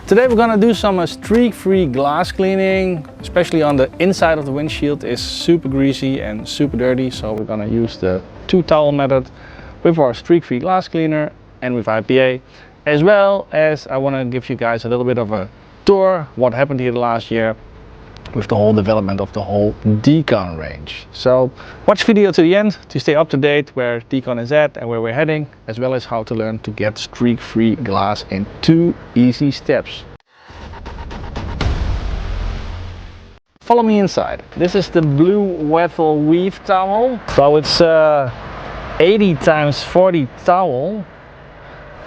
Today we're gonna do some streak-free glass cleaning, especially on the inside of the windshield. Is super greasy and super dirty, so we're gonna use the 2-towel method with our streak-free glass cleaner and with IPA, as well as I want to give you guys a little bit of a tour what happened here last year with the whole development of the whole DECON range. So watch the video to the end to stay up to date where DECON is at and where we're heading, as well as how to learn to get streak-free glass in 2 easy steps. Follow me inside. This is the blue Wethel weave towel. So it's 80 times 40 towel,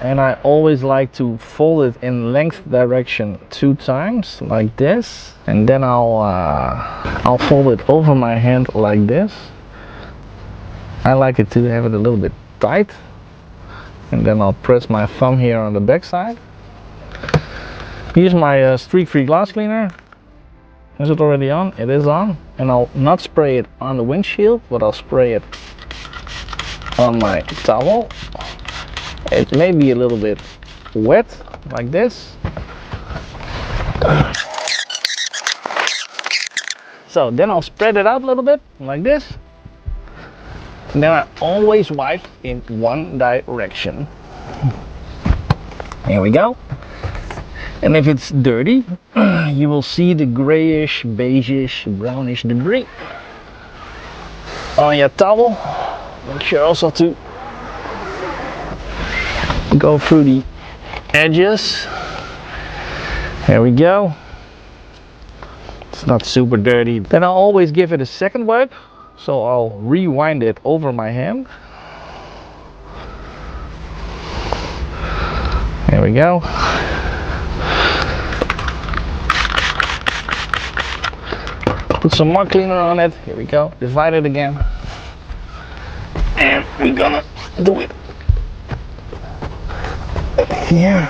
and I always like to fold it in length direction 2 times like this, and then I'll fold it over my hand like this. I like it to have it a little bit tight, and then I'll press my thumb here on the back side. Here's my streak-free glass cleaner. Is it already on? It is on. And I'll not spray it on the windshield, but I'll spray it on my towel. It may be a little bit wet, like this. So then I'll spread it out a little bit, like this. And then I always wipe in one direction. Here we go. And if it's dirty, you will see the grayish, beigeish, brownish debris on your towel. Make sure also to go through the edges. There we go. It's not super dirty. Then I'll always give it a second wipe, so I'll rewind it over my hand. There we go. Put some more cleaner on it. Here we go. Divide it again. And we're gonna do it here.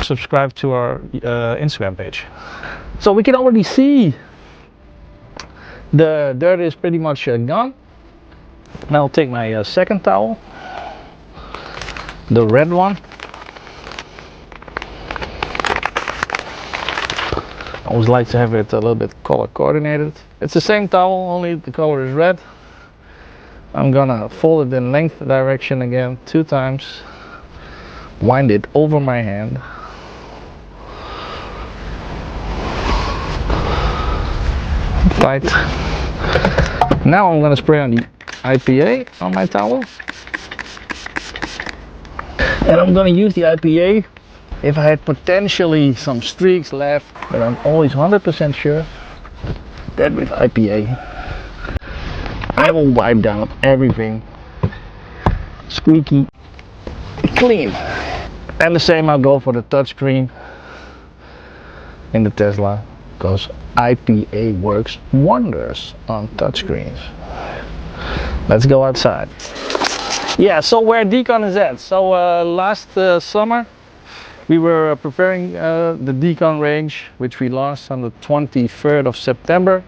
Subscribe to our Instagram page. So we can already see the dirt is pretty much gone. Now I'll take my second towel, the red one. I always like to have it a little bit color coordinated. It's the same towel, only the color is red. I'm gonna fold it in length direction again 2 times, wind it over my hand. Tight. Now I'm gonna spray on the IPA on my towel, and I'm gonna use the IPA if I had potentially some streaks left, but I'm always 100% sure that with IPA I will wipe down everything squeaky clean. And the same I'll go for the touchscreen in the Tesla, because IPA works wonders on touchscreens. Let's go outside. Yeah, so where DECON is at. So last summer we were preparing the DECON range, which we launched on the 23rd of September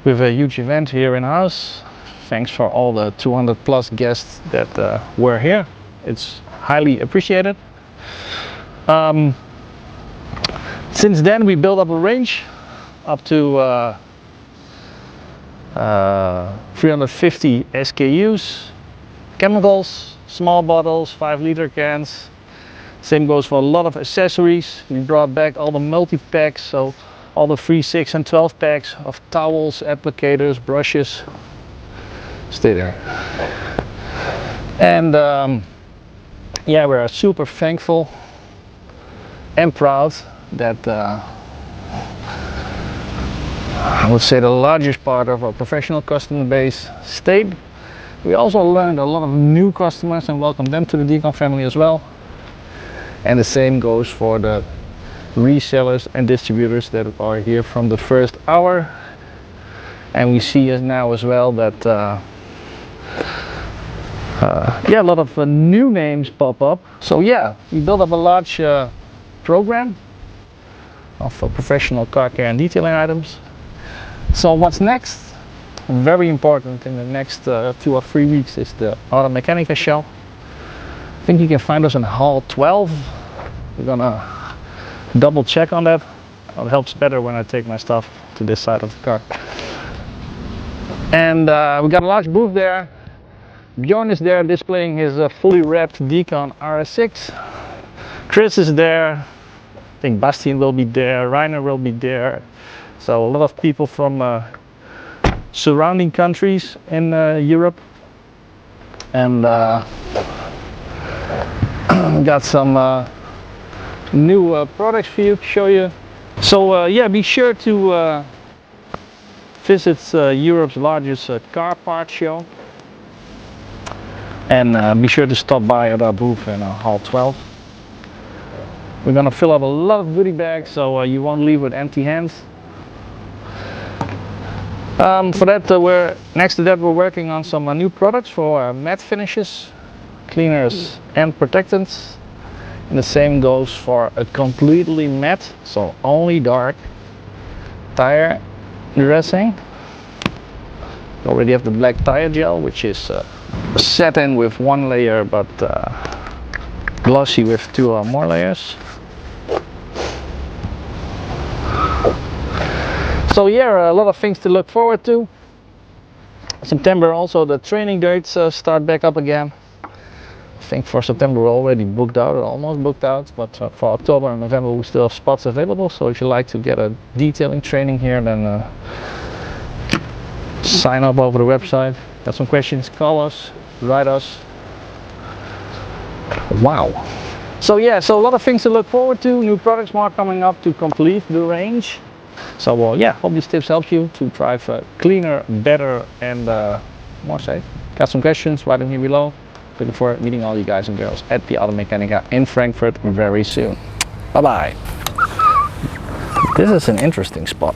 with a huge event here in house. Thanks for all the 200 plus guests that were here. It's highly appreciated. Since then we built up a range up to 350 SKUs, chemicals, small bottles, 5-liter cans. Same goes for a lot of accessories. We brought back all the multi-packs, so all the 3, 6 and 12 packs of towels, applicators, brushes. Stay there. And yeah, we're super thankful and proud that I would say the largest part of our professional customer base stayed. We also learned a lot of new customers and welcomed them to the DECON family as well. And the same goes for the resellers and distributors that are here from the first hour. And we see now as well that yeah, a lot of new names pop up. So yeah, we built up a large program of professional car care and detailing items. So what's next? Very important in the next 2 or 3 weeks is the Auto Mechanica show. I think you can find us in Hall 12. We're gonna double check on that. It helps better when I take my stuff to this side of the car. And we got a large booth there. Bjorn is there displaying his fully wrapped DECON RS6. Chris is there. I think Bastian will be there. Rainer will be there. So a lot of people from surrounding countries in Europe. And got some new products for you to show you. So yeah, be sure to visit Europe's largest car part show. And be sure to stop by at our booth in Hall 12. We're gonna fill up a lot of goodie bags, so you won't leave with empty hands. For that, next to that we're working on some new products for matte finishes, cleaners and protectants. And the same goes for a completely matte, so only dark tire dressing. We already have the black tire gel, which is satin with 1 layer, but glossy with 2 or more layers. So yeah, a lot of things to look forward to. September also the training dates start back up again. I think for September we're already booked out, or almost booked out, but for October and November we still have spots available. So if you like to get a detailing training here, then sign up over the website. Got some questions, call us, write us. Wow. So yeah, so a lot of things to look forward to, new products more coming up to complete the range. So yeah, hope these tips help you to drive cleaner, better and more safe. Got some questions, write them here below. Looking forward to meeting all you guys and girls at the Auto Mechanica in Frankfurt very soon. Bye bye. This is an interesting spot.